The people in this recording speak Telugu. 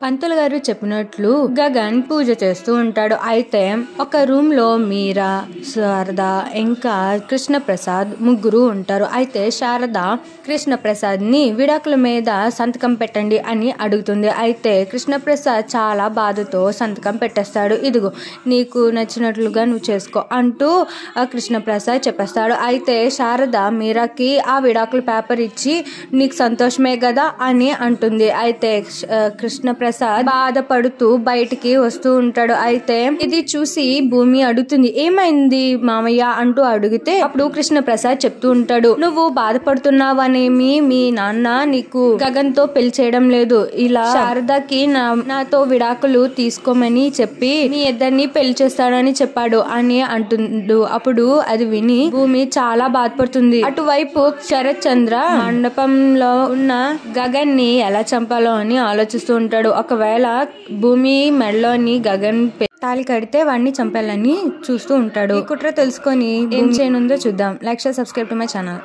పంతులు గారు చెప్పినట్లు గగన్ పూజ చేస్తూ ఉంటాడు. అయితే ఒక రూమ్ లో మీరా, శారద ఇంకా కృష్ణ ప్రసాద్ ముగ్గురు ఉంటారు. అయితే శారద కృష్ణ ప్రసాద్ ని విడాకుల మీద సంతకం పెట్టండి అని అడుగుతుంది. అయితే కృష్ణ ప్రసాద్ చాలా బాధతో సంతకం పెట్టేస్తాడు. ఇదిగో నీకు నచ్చినట్లుగా నువ్వు చేసుకో అంటూ కృష్ణ ప్రసాద్ చెప్పేస్తాడు. అయితే శారద మీరాకి ఆ విడాకుల పేపర్ ఇచ్చి నీకు సంతోషమే కదా అని అంటుంది. అయితే కృష్ణ ప్రసాద్ బాధపడుతూ బయటికి వస్తూ ఉంటాడు. అయితే ఇది చూసి భూమి అడుగుతుంది, ఏమైంది మామయ్య అంటూ అడిగితే అప్పుడు కృష్ణ ప్రసాద్ చెప్తూ ఉంటాడు, నువ్వు బాధపడుతున్నావనేమి మీ నాన్న నీకు గగన్ తో పెళ్లి చేయడం లేదు, ఇలా శారదకి నాతో విడాకులు తీసుకోమని చెప్పి మీ ఇద్దరిని పెళ్లి చేస్తాడని చెప్పాడు అని అంటుండు. అప్పుడు అది విని భూమి చాలా బాధపడుతుంది. అటువైపు శరత్ చంద్ర మండపంలో ఉన్న గగన్ ని ఎలా చంపాలో అని ఆలోచిస్తూ ఉంటాడు. ఒకవేళ భూమి మెడలోని గగన్ తాళి కడితే వాడిని చంపాలని చూస్తూ ఉంటాడు. ఈ కుట్ర తెలుసుకొని ఏం చేయనుందో చూద్దాం. Like share subscribe to my channel.